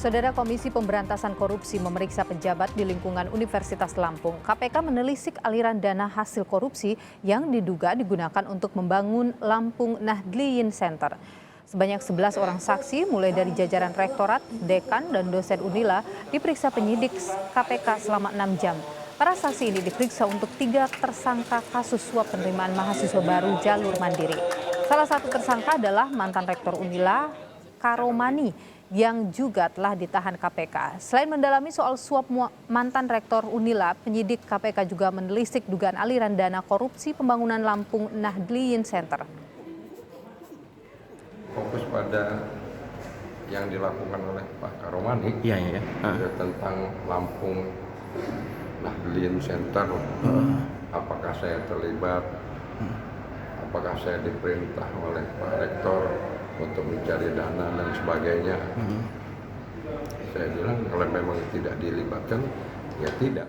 Saudara Komisi Pemberantasan Korupsi memeriksa pejabat di lingkungan Universitas Lampung. KPK menelisik aliran dana hasil korupsi yang diduga digunakan untuk membangun Lampung Nahdliyin Center. Sebanyak 11 orang saksi mulai dari jajaran rektorat, dekan, dan dosen Unila diperiksa penyidik KPK selama 6 jam. Para saksi ini diperiksa untuk 3 tersangka kasus suap penerimaan mahasiswa baru jalur mandiri. Salah satu tersangka adalah mantan rektor Unila, Karomani, yang juga telah ditahan KPK. Selain mendalami soal suap mantan rektor Unila, penyidik KPK juga menelisik dugaan aliran dana korupsi pembangunan Lampung Nahdliyin Center. Fokus pada yang dilakukan oleh Pak Karomani tentang Lampung Nahdliyin Center. Apakah saya terlibat? Apakah saya diperintah oleh Pak Rektor untuk mencari dana dan sebagainya? Saya bilang kalau memang tidak dilibatkan, ya tidak.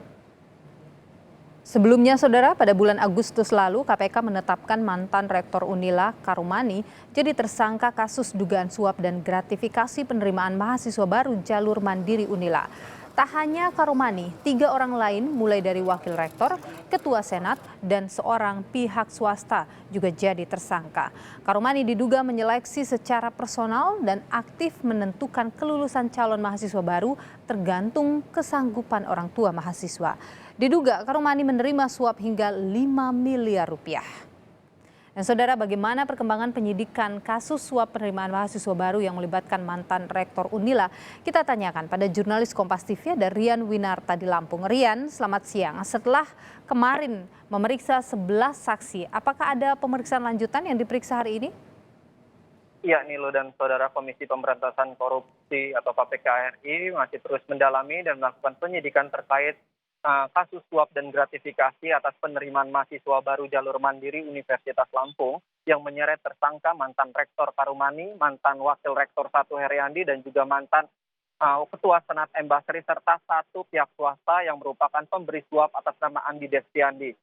Sebelumnya, Saudara, pada bulan Agustus lalu KPK menetapkan mantan Rektor Unila, Karomani, jadi tersangka kasus dugaan suap dan gratifikasi penerimaan mahasiswa baru jalur mandiri Unila. Tak hanya Karomani, 3 orang lain mulai dari wakil rektor, ketua senat, dan seorang pihak swasta juga jadi tersangka. Karomani diduga menyeleksi secara personal dan aktif menentukan kelulusan calon mahasiswa baru tergantung kesanggupan orang tua mahasiswa. Diduga Karomani menerima suap hingga 5 miliar rupiah. Dan Saudara, bagaimana perkembangan penyidikan kasus suap penerimaan mahasiswa baru yang melibatkan mantan rektor Unila? Kita tanyakan pada jurnalis Kompas TV ada Rian Winarta di Lampung. Rian, selamat siang. Setelah kemarin memeriksa 11 saksi, apakah ada pemeriksaan lanjutan yang diperiksa hari ini? Iya, Nilo dan Saudara, Komisi Pemberantasan Korupsi atau KPK RI masih terus mendalami dan melakukan penyidikan terkait kasus suap dan gratifikasi atas penerimaan mahasiswa baru jalur mandiri Universitas Lampung yang menyeret tersangka mantan Rektor Karomani, mantan Wakil Rektor 1 Heriandi, dan juga mantan Ketua Senat M. Basri, serta 1 pihak swasta yang merupakan pemberi suap atas nama Andi Destiandi.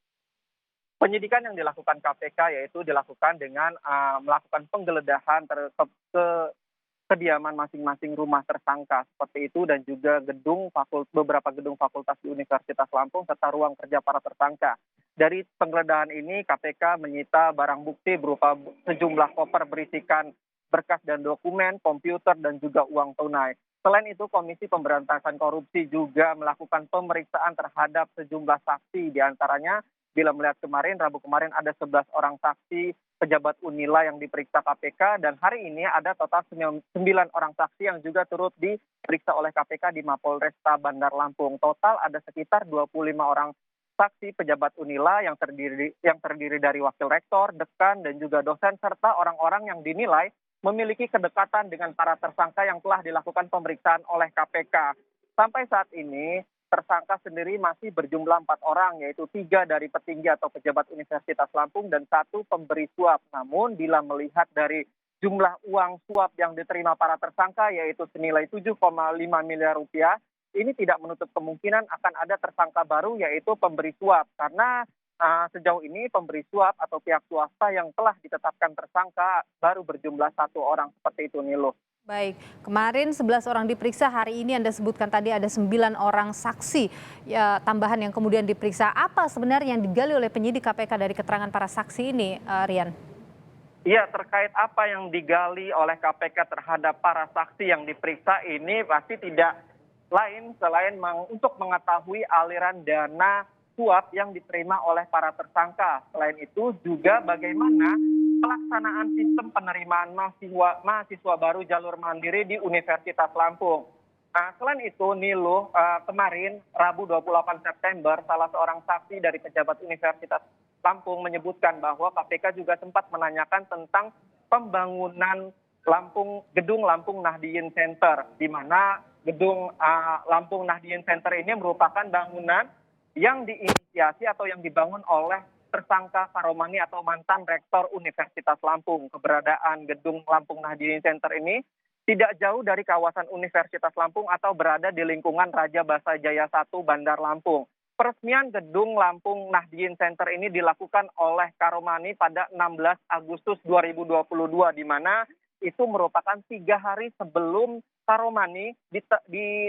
Penyidikan yang dilakukan KPK yaitu dilakukan dengan melakukan penggeledahan ke kediaman masing-masing rumah tersangka seperti itu, dan juga beberapa gedung fakultas di Universitas Lampung serta ruang kerja para tersangka. Dari penggeledahan ini KPK menyita barang bukti berupa sejumlah koper berisikan berkas dan dokumen, komputer, dan juga uang tunai. Selain itu, Komisi Pemberantasan Korupsi juga melakukan pemeriksaan terhadap sejumlah saksi, diantaranya bila melihat kemarin, Rabu kemarin ada 11 orang saksi pejabat Unila yang diperiksa KPK, dan hari ini ada total 9 orang saksi yang juga turut diperiksa oleh KPK di Mapolresta Bandar Lampung. Total ada sekitar 25 orang saksi pejabat Unila yang terdiri dari wakil rektor, dekan, dan juga dosen, serta orang-orang yang dinilai memiliki kedekatan dengan para tersangka yang telah dilakukan pemeriksaan oleh KPK. Sampai saat ini tersangka sendiri masih berjumlah 4 orang, yaitu 3 dari petinggi atau pejabat Universitas Lampung dan 1 pemberi suap. Namun bila melihat dari jumlah uang suap yang diterima para tersangka, yaitu senilai 7,5 miliar rupiah, ini tidak menutup kemungkinan akan ada tersangka baru, yaitu pemberi suap. Karena sejauh ini pemberi suap atau pihak swasta yang telah ditetapkan tersangka baru berjumlah 1 orang, seperti itu, Nilo. Baik, kemarin 11 orang diperiksa, hari ini Anda sebutkan tadi ada 9 orang saksi ya, tambahan yang kemudian diperiksa. Apa sebenarnya yang digali oleh penyidik KPK dari keterangan para saksi ini, Rian? Iya, terkait apa yang digali oleh KPK terhadap para saksi yang diperiksa ini pasti tidak lain selain untuk mengetahui aliran dana suap yang diterima oleh para tersangka. Selain itu juga bagaimana pelaksanaan sistem penerimaan mahasiswa baru jalur mandiri di Universitas Lampung. Selain itu, Nilo, kemarin Rabu 28 September, salah seorang saksi dari pejabat Universitas Lampung menyebutkan bahwa KPK juga sempat menanyakan tentang pembangunan gedung Lampung Nahdliyin Center, di mana gedung Lampung Nahdliyin Center ini merupakan bangunan yang diinisiasi atau yang dibangun oleh tersangka Karomani atau mantan Rektor Universitas Lampung. Keberadaan gedung Lampung Nahdliyin Center ini tidak jauh dari kawasan Universitas Lampung atau berada di lingkungan Raja Basa Jaya 1 Bandar Lampung. Peresmian gedung Lampung Nahdliyin Center ini dilakukan oleh Karomani pada 16 Agustus 2022, di mana itu merupakan 3 hari sebelum Karomani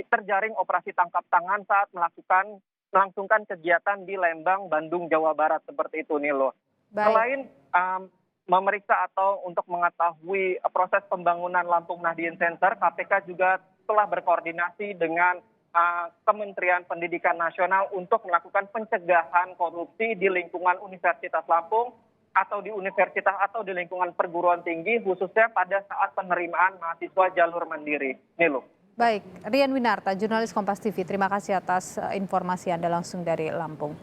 terjaring operasi tangkap tangan saat melangsungkan kegiatan di Lembang, Bandung, Jawa Barat seperti itu Nilo. Baik. Selain memeriksa atau untuk mengetahui proses pembangunan Lampung Nahdien Center, KPK juga telah berkoordinasi dengan Kementerian Pendidikan Nasional untuk melakukan pencegahan korupsi di lingkungan Universitas Lampung atau di universitas atau di lingkungan perguruan tinggi, khususnya pada saat penerimaan mahasiswa jalur mandiri. Nilo. Baik, Rian Winarta, jurnalis Kompas TV, terima kasih atas informasi Anda langsung dari Lampung.